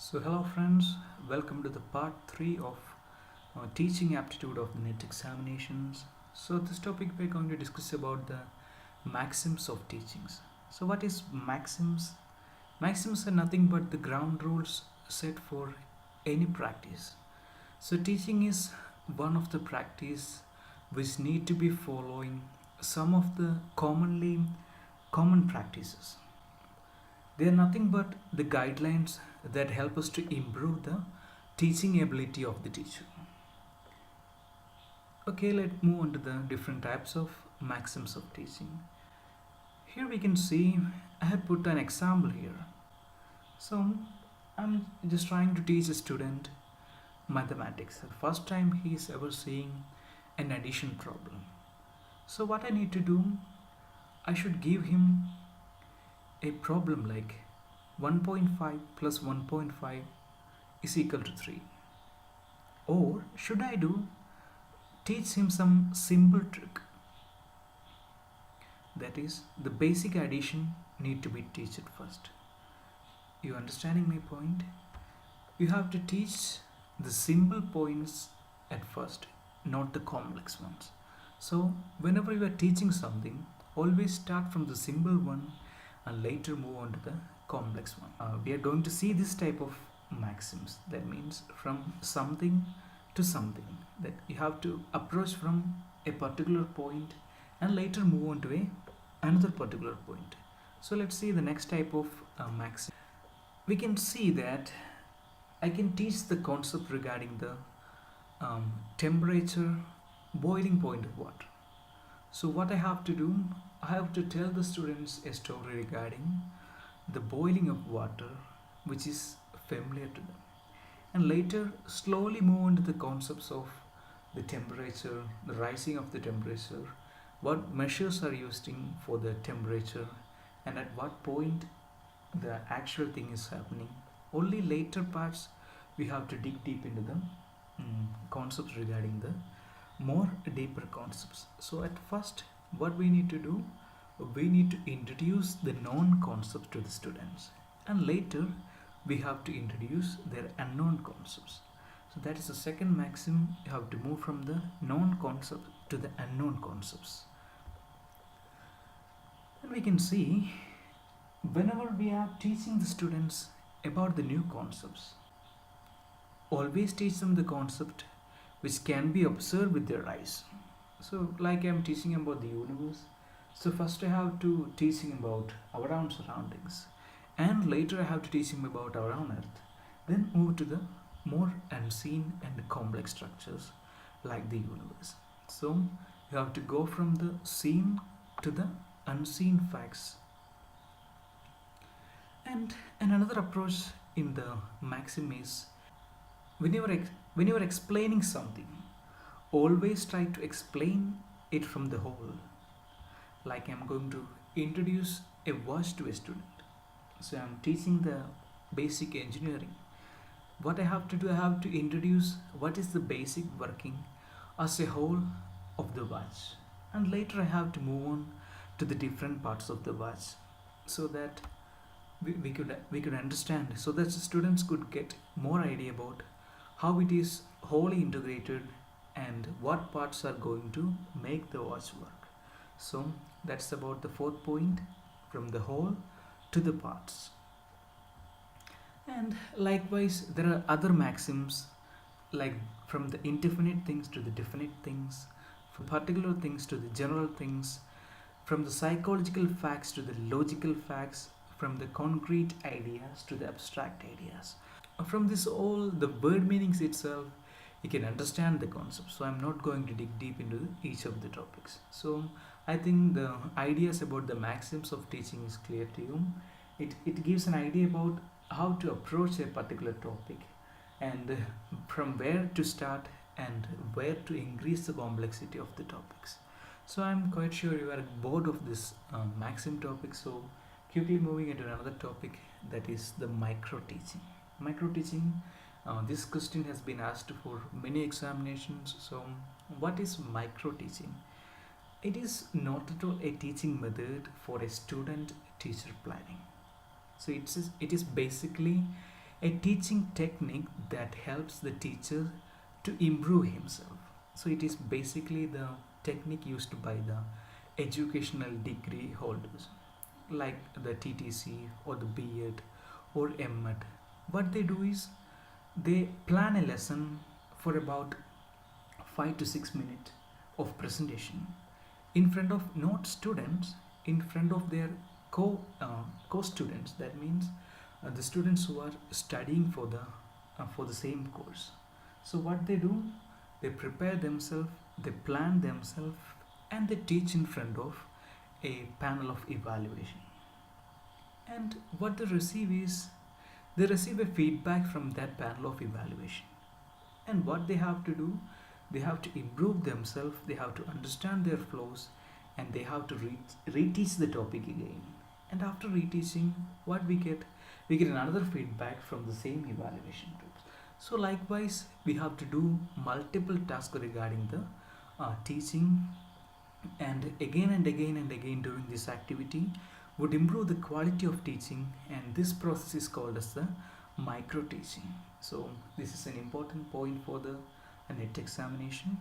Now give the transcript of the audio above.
So hello friends, welcome to the part 3 of teaching aptitude of the NET examinations. So this topic we're going to discuss about the maxims of teachings. So what is maxims? Maxims are nothing but the ground rules set for any practice. So teaching is one of the practice which need to be following some of the common practices. They are nothing but the guidelines that help us to improve the teaching ability of the teacher. Okay, let's move on to the different types of maxims of teaching. Here we can see I have put an example here. So I'm just trying to teach a student mathematics. The first time he is ever seeing an addition problem. So what I need to do, I should give him a problem like 1.5 plus 1.5 is equal to 3. Or should I teach him some simple trick? That is, the basic addition need to be taught first. You understanding my point? You have to teach the simple points at first, not the complex ones. So whenever you are teaching something, always start from the simple one and later move on to the complex one. We are going to see this type of maxims. That means from something to something, that you have to approach from a particular point and later move on to another particular point. So let's see the next type of maxim. We can see that I can teach the concept regarding the temperature, boiling point of water. So what I have to do, I have to tell the students a story regarding the boiling of water which is familiar to them, and later slowly move on to the concepts of the temperature, the rising of the temperature, what measures are used for the temperature, and at what point the actual thing is happening. Only later parts we have to dig deep into the concepts regarding the more deeper concepts. So at first what we need to do, we need to introduce the known concepts to the students, and later we have to introduce their unknown concepts. So that is the second maxim. You have to move from the known concept to the unknown concepts. And we can see whenever we are teaching the students about the new concepts, always teach them the concept which can be observed with their eyes. So like I'm teaching about the universe, so first I have to teach him about our own surroundings, and later I have to teach him about our own earth. Then move to the more unseen and complex structures like the universe. So you have to go from the seen to the unseen facts. And another approach in the maxim is, when you are explaining something, always try to explain it from the whole. Like I'm going to introduce a watch to a student. So I'm teaching the basic engineering. What I have to do, I have to introduce what is the basic working as a whole of the watch. And later I have to move on to the different parts of the watch, so that we could understand, so that the students could get more idea about how it is wholly integrated and what parts are going to make the watch work. So that's about the fourth point, from the whole to the parts. And likewise there are other maxims, like from the indefinite things to the definite things, from particular things to the general things, from the psychological facts to the logical facts, from the concrete ideas to the abstract ideas. From this all the word meanings itself, you can understand the concept. So I'm not going to dig deep into each of the topics. So I think the ideas about the maxims of teaching is clear to you. It gives an idea about how to approach a particular topic, and from where to start and where to increase the complexity of the topics. So I'm quite sure you are bored of this maxim topic. So quickly moving into another topic, that is the micro teaching. Micro teaching, this question has been asked for many examinations. So what is micro teaching? It is not at all a teaching method for a student teacher planning. So it is basically a teaching technique that helps the teacher to improve himself. So it is basically the technique used by the educational degree holders like the TTC or the B.Ed or M.Ed. What they do is they plan a lesson for about 5 to 6 minutes of presentation in front of not students, in front of their co-students. That means the students who are studying for the same course. So what they do, they prepare themselves, they plan themselves, and they teach in front of a panel of evaluation. And what they receive is they receive a feedback from that panel of evaluation. And what they have to do, they have to improve themselves, they have to understand their flows, and they have to reteach the topic again. And after reteaching, what we get? We get another feedback from the same evaluation groups. So likewise, we have to do multiple tasks regarding the teaching, and again and again and again doing this activity would improve the quality of teaching, and this process is called as the micro teaching. So this is an important point for the NET examination.